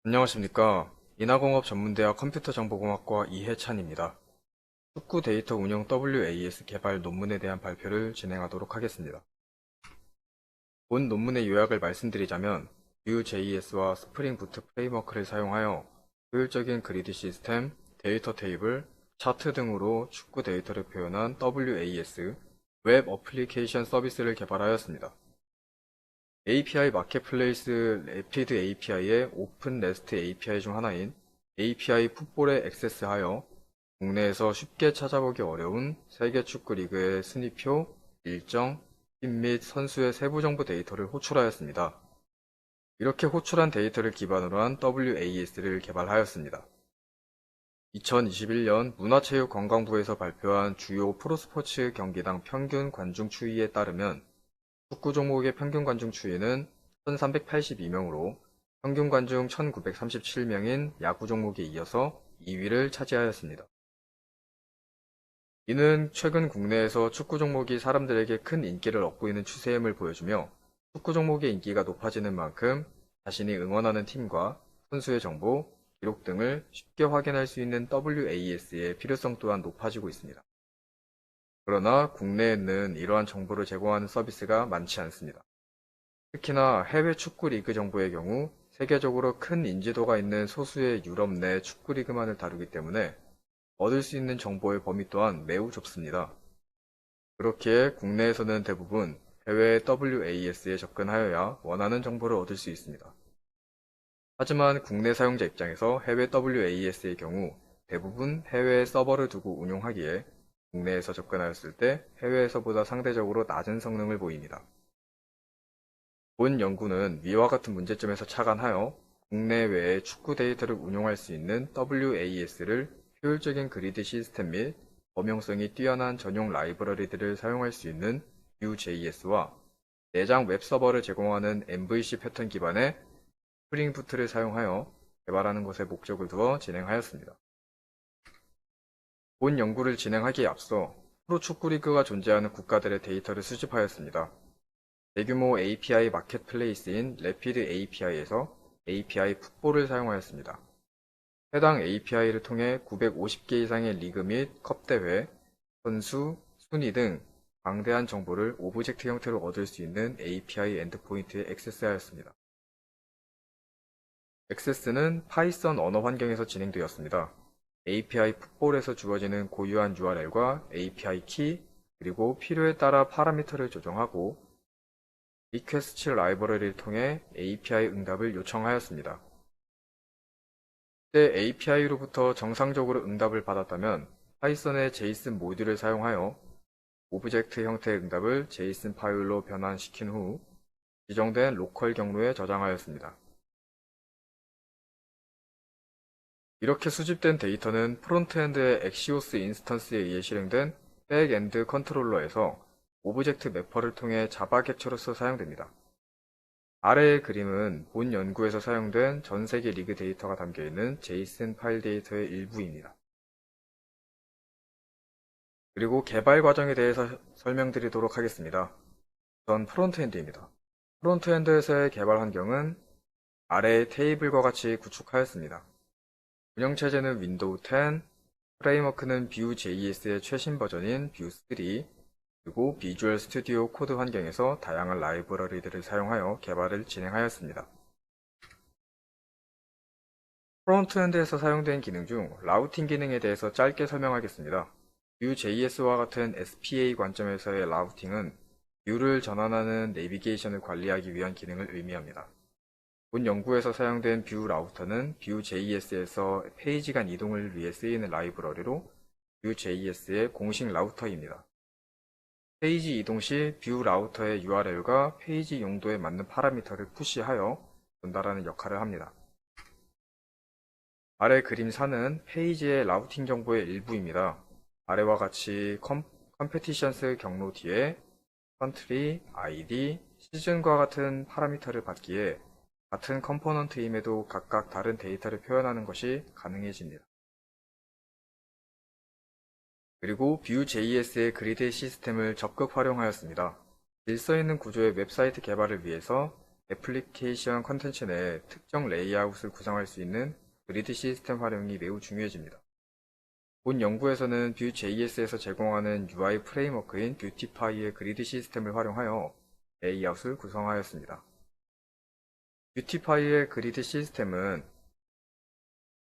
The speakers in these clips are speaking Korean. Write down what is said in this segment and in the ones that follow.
안녕하십니까. 인하공업전문대학 컴퓨터정보공학과 이해찬입니다. 축구 데이터 운용 WAS 개발 논문에 대한 발표를 진행하도록 하겠습니다. 본 논문의 요약을 말씀드리자면 Vue.js와 스프링 부트 프레임워크를 사용하여 효율적인 그리드 시스템, 데이터 테이블, 차트 등으로 축구 데이터를 표현한 WAS, 웹 어플리케이션 서비스를 개발하였습니다. API 마켓플레이스 레피드 API의 오픈 레스트 API 중 하나인 API 풋볼에 액세스하여 국내에서 쉽게 찾아보기 어려운 세계 축구 리그의 순위표, 일정, 팀 및 선수의 세부 정보 데이터를 호출하였습니다. 이렇게 호출한 데이터를 기반으로 한 WAS를 개발하였습니다. 2021년 문화체육관광부에서 발표한 주요 프로스포츠 경기당 평균 관중 추이에 따르면 축구 종목의 평균 관중 추이는 1382명으로 평균 관중 1937명인 야구 종목에 이어서 2위를 차지하였습니다. 이는 최근 국내에서 축구 종목이 사람들에게 큰 인기를 얻고 있는 추세임을 보여주며 축구 종목의 인기가 높아지는 만큼 자신이 응원하는 팀과 선수의 정보, 기록 등을 쉽게 확인할 수 있는 WAS의 필요성 또한 높아지고 있습니다. 그러나 국내에는 이러한 정보를 제공하는 서비스가 많지 않습니다. 특히나 해외 축구 리그 정보의 경우 세계적으로 큰 인지도가 있는 소수의 유럽 내 축구 리그만을 다루기 때문에 얻을 수 있는 정보의 범위 또한 매우 좁습니다. 그렇기에 국내에서는 대부분 해외 WAS에 접근하여야 원하는 정보를 얻을 수 있습니다. 하지만 국내 사용자 입장에서 해외 WAS의 경우 대부분 해외에 서버를 두고 운용하기에 국내에서 접근하였을 때 해외에서보다 상대적으로 낮은 성능을 보입니다. 본 연구는 위와 같은 문제점에서 착안하여 국내외의 축구 데이터를 운용할 수 있는 WAS를 효율적인 그리드 시스템 및 범용성이 뛰어난 전용 라이브러리들을 사용할 수 있는 Vue.js와 내장 웹서버를 제공하는 MVC 패턴 기반의 스프링 부트를 사용하여 개발하는 것에 목적을 두어 진행하였습니다. 본 연구를 진행하기에 앞서 프로축구 리그가 존재하는 국가들의 데이터를 수집하였습니다. 대규모 API 마켓플레이스인 레피드 API에서 API 풋볼을 사용하였습니다. 해당 API를 통해 950개 이상의 리그 및 컵대회, 선수, 순위 등 방대한 정보를 오브젝트 형태로 얻을 수 있는 API 엔드포인트에 액세스하였습니다. 액세스는 파이썬 언어 환경에서 진행되었습니다. API 풋볼에서 주어지는 고유한 URL과 API 키, 그리고 필요에 따라 파라미터를 조정하고 리퀘스트 라이브러리를 통해 API 응답을 요청하였습니다. 때 API로부터 정상적으로 응답을 받았다면 파이썬의 JSON 모듈을 사용하여 오브젝트 형태의 응답을 JSON 파일로 변환시킨 후 지정된 로컬 경로에 저장하였습니다. 이렇게 수집된 데이터는 프론트엔드의 엑시오스 인스턴스에 의해 실행된 백엔드 컨트롤러에서 오브젝트 매퍼를 통해 자바 캡처로서 사용됩니다. 아래의 그림은 본 연구에서 사용된 전 세계 리그 데이터가 담겨있는 JSON 파일 데이터의 일부입니다. 그리고 개발 과정에 대해서 설명드리도록 하겠습니다. 우선 프론트엔드입니다. 프론트엔드에서의 개발 환경은 아래의 테이블과 같이 구축하였습니다. 운영체제는 윈도우 10, 프레임워크는 Vue.js의 최신 버전인 Vue 3, 그리고 비주얼 스튜디오 코드 환경에서 다양한 라이브러리들을 사용하여 개발을 진행하였습니다. 프론트엔드에서 사용된 기능 중 라우팅 기능에 대해서 짧게 설명하겠습니다. Vue.js와 같은 SPA 관점에서의 라우팅은 뷰를 전환하는 내비게이션을 관리하기 위한 기능을 의미합니다. 본 연구에서 사용된 뷰 라우터는 Vue.js에서 페이지 간 이동을 위해 쓰이는 라이브러리로 Vue.js의 공식 라우터입니다. 페이지 이동 시 뷰 라우터의 URL과 페이지 용도에 맞는 파라미터를 푸시하여 전달하는 역할을 합니다. 아래 그림 4는 페이지의 라우팅 정보의 일부입니다. 아래와 같이 컴페티션스 경로 뒤에 컨트리, ID, 시즌과 같은 파라미터를 받기에 같은 컴포넌트임에도 각각 다른 데이터를 표현하는 것이 가능해집니다. 그리고 Vue.js의 그리드 시스템을 적극 활용하였습니다. 질서 있는 구조의 웹사이트 개발을 위해서 애플리케이션 컨텐츠 내 특정 레이아웃을 구성할 수 있는 그리드 시스템 활용이 매우 중요해집니다. 본 연구에서는 Vue.js에서 제공하는 UI 프레임워크인 뷰티파이의 그리드 시스템을 활용하여 레이아웃을 구성하였습니다. 뷰티파이의 그리드 시스템은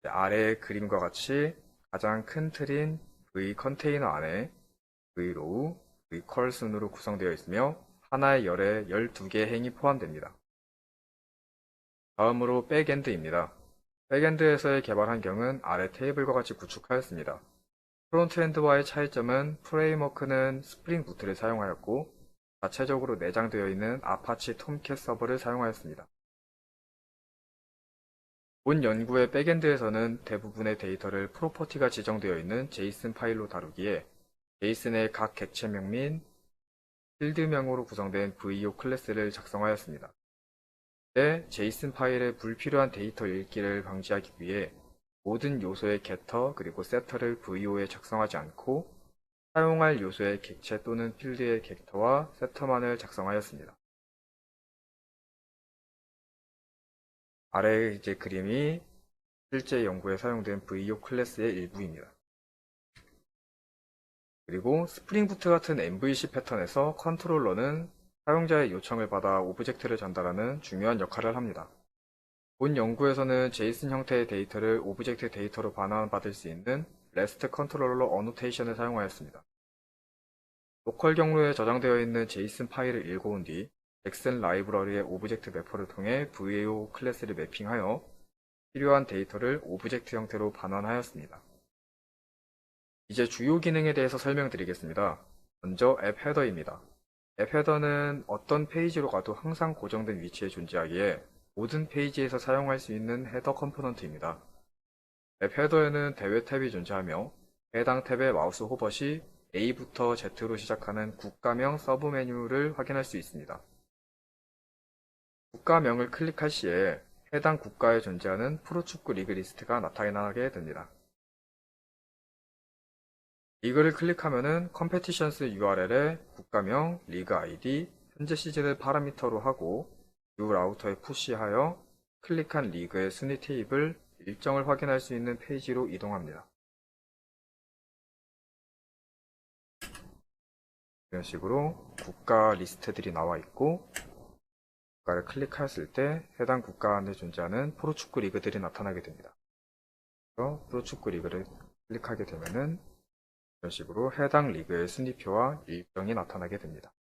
아래의 그림과 같이 가장 큰 틀인 V 컨테이너 안에 V로우, V컬 순으로 구성되어 있으며 하나의 열에 12개의 행이 포함됩니다. 다음으로 백엔드입니다. 백엔드에서의 개발 환경은 아래 테이블과 같이 구축하였습니다. 프론트엔드와의 차이점은 프레임워크는 스프링 부트를 사용하였고 자체적으로 내장되어 있는 아파치 톰캣 서버를 사용하였습니다. 본 연구의 백엔드에서는 대부분의 데이터를 프로퍼티가 지정되어 있는 제이슨 파일로 다루기에 제이슨의 각 객체명 및 필드명으로 구성된 VO 클래스를 작성하였습니다. 때 제이슨 파일의 불필요한 데이터 읽기를 방지하기 위해 모든 요소의 getter 그리고 setter를 VO에 작성하지 않고 사용할 요소의 객체 또는 필드의 getter와 setter만을 작성하였습니다. 아래 그림이 실제 연구에 사용된 VO 클래스의 일부입니다. 그리고 스프링 부트 같은 MVC 패턴에서 컨트롤러는 사용자의 요청을 받아 오브젝트를 전달하는 중요한 역할을 합니다. 본 연구에서는 제이슨 형태의 데이터를 오브젝트 데이터로 반환받을 수 있는 REST 컨트롤러 어노테이션을 사용하였습니다. 로컬 경로에 저장되어 있는 제이슨 파일을 읽어온 뒤 엑센 라이브러리의 오브젝트 매퍼를 통해 VAO 클래스를 매핑하여 필요한 데이터를 오브젝트 형태로 반환하였습니다. 이제 주요 기능에 대해서 설명드리겠습니다. 먼저 앱 헤더입니다. 앱 헤더는 어떤 페이지로 가도 항상 고정된 위치에 존재하기에 모든 페이지에서 사용할 수 있는 헤더 컴포넌트입니다. 앱 헤더에는 대외 탭이 존재하며 해당 탭의 마우스 호버 시 A부터 Z로 시작하는 국가명 서브 메뉴를 확인할 수 있습니다. 국가명을 클릭할 시에 해당 국가에 존재하는 프로축구 리그 리스트가 나타나게 됩니다. 리그를 클릭하면은 컴페티션스 URL에 국가명, 리그 아이디, 현재 시즌을 파라미터로 하고 뷰 라우터에 푸시하여 클릭한 리그의 순위 테이블 일정을 확인할 수 있는 페이지로 이동합니다. 이런 식으로 국가 리스트들이 나와 있고 국가를 클릭했을 때 해당 국가 안에 존재하는 프로축구 리그들이 나타나게 됩니다. 그래서 프로축구 리그를 클릭하게 되면은 이런 식으로 해당 리그의 순위표와 일정이 나타나게 됩니다.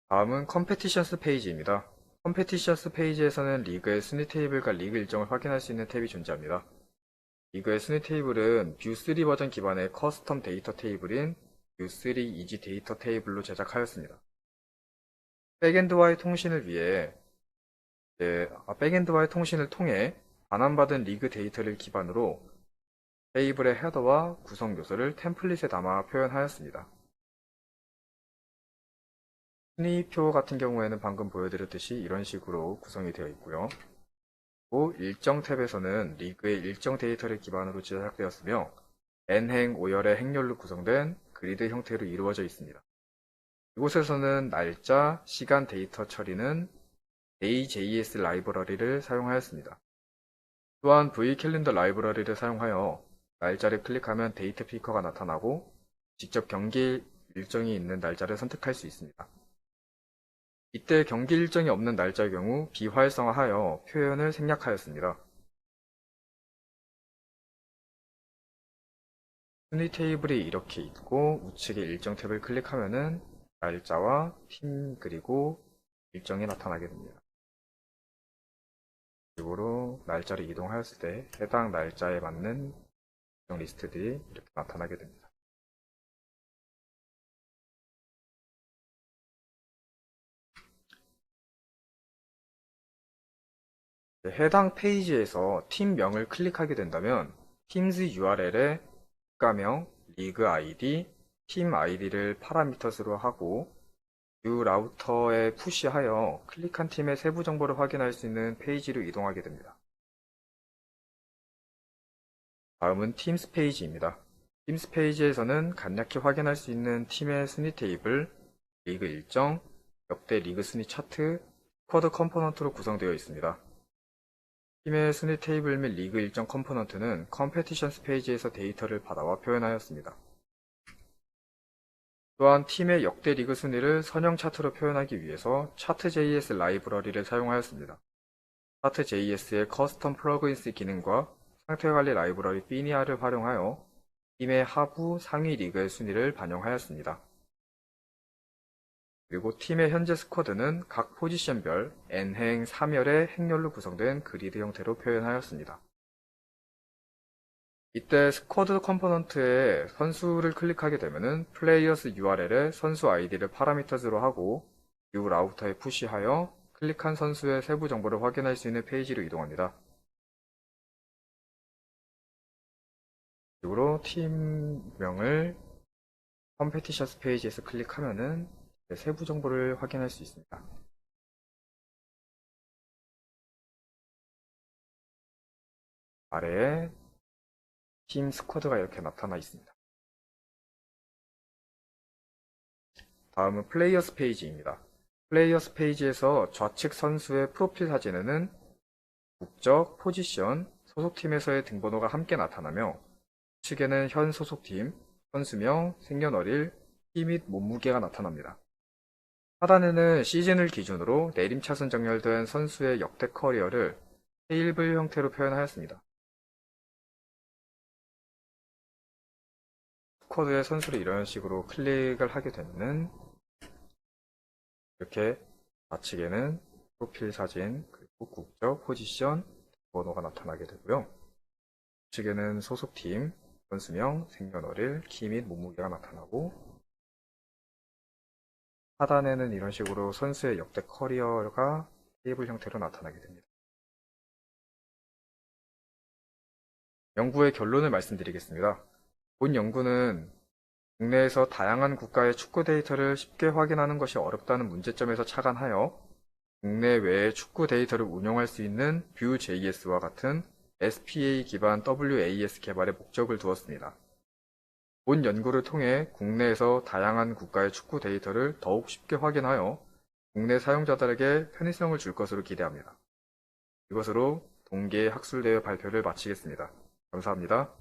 다음은 컴페티션스 페이지입니다. 컴페티션스 페이지에서는 리그의 순위 테이블과 리그 일정을 확인할 수 있는 탭이 존재합니다. 리그의 순위 테이블은 뷰3 버전 기반의 커스텀 데이터 테이블인 뷰3 이지 데이터 테이블로 제작하였습니다. 백엔드와의 통신을 위해 백엔드와의 통신을 통해 반환받은 리그 데이터를 기반으로 테이블의 헤더와 구성 요소를 템플릿에 담아 표현하였습니다. 순위표 같은 경우에는 방금 보여드렸듯이 이런 식으로 구성이 되어 있고요. 또 일정 탭에서는 리그의 일정 데이터를 기반으로 제작되었으며 n행 5열의 행렬로 구성된 그리드 형태로 이루어져 있습니다. 이곳에서는 날짜, 시간 데이터 처리는 AJS 라이브러리를 사용하였습니다. 또한 V캘린더 라이브러리를 사용하여 날짜를 클릭하면 데이트 피커가 나타나고 직접 경기 일정이 있는 날짜를 선택할 수 있습니다. 이때 경기 일정이 없는 날짜의 경우 비활성화하여 표현을 생략하였습니다. 순위 테이블이 이렇게 있고 우측에 일정 탭을 클릭하면은 날짜와 팀 그리고 일정이 나타나게 됩니다. 이쪽으로 날짜를 이동하였을 때 해당 날짜에 맞는 일정 리스트들이 이렇게 나타나게 됩니다. 해당 페이지에서 팀명을 클릭하게 된다면 팀즈 URL에 국가명, 리그 아이디, 팀 아이디를 파라미터스로 하고 뷰 라우터에 푸시하여 클릭한 팀의 세부 정보를 확인할 수 있는 페이지로 이동하게 됩니다. 다음은 팀스 페이지입니다. 팀스 페이지에서는 간략히 확인할 수 있는 팀의 순위 테이블, 리그 일정, 역대 리그 순위 차트, 스쿼드 컴포넌트로 구성되어 있습니다. 팀의 순위 테이블 및 리그 일정 컴포넌트는 컴페티션스 페이지에서 데이터를 받아와 표현하였습니다. 또한 팀의 역대 리그 순위를 선형 차트로 표현하기 위해서 차트.js 라이브러리를 사용하였습니다. 차트.js의 커스텀 플러그인스 기능과 상태관리 라이브러리 피니아를 활용하여 팀의 하부, 상위 리그의 순위를 반영하였습니다. 그리고 팀의 현재 스쿼드는 각 포지션별 n행 3열의 행렬로 구성된 그리드 형태로 표현하였습니다. 이때 스쿼드 컴포넌트에 선수를 클릭하게 되면 플레이어스 URL에 선수 아이디를 파라미터즈로 하고 뷰 라우터에 푸시하여 클릭한 선수의 세부 정보를 확인할 수 있는 페이지로 이동합니다. 이쪽으로 팀명을 컴페티션스 페이지에서 클릭하면은 세부 정보를 확인할 수 있습니다. 아래에 팀 스쿼드가 이렇게 나타나 있습니다. 다음은 플레이어스 페이지입니다. 플레이어스 페이지에서 좌측 선수의 프로필 사진에는 국적, 포지션, 소속팀에서의 등번호가 함께 나타나며 우측에는 현 소속팀, 선수명, 생년월일, 키 및 몸무게가 나타납니다. 하단에는 시즌을 기준으로 내림차순 정렬된 선수의 역대 커리어를 테이블 형태로 표현하였습니다. 스쿼드의 선수를 이런 식으로 클릭을 하게 되면 이렇게 좌측에는 프로필 사진, 그리고 국적, 포지션, 번호가 나타나게 되고요. 우측에는 소속팀, 선수명, 생년월일, 키 및 몸무게가 나타나고 하단에는 이런 식으로 선수의 역대 커리어가 테이블 형태로 나타나게 됩니다. 연구의 결론을 말씀드리겠습니다. 본 연구는 국내에서 다양한 국가의 축구 데이터를 쉽게 확인하는 것이 어렵다는 문제점에서 착안하여 국내외의 축구 데이터를 운용할 수 있는 Vue.js와 같은 SPA 기반 WAS 개발에 목적을 두었습니다. 본 연구를 통해 국내에서 다양한 국가의 축구 데이터를 더욱 쉽게 확인하여 국내 사용자들에게 편의성을 줄 것으로 기대합니다. 이것으로 동계 학술대회 발표를 마치겠습니다. 감사합니다.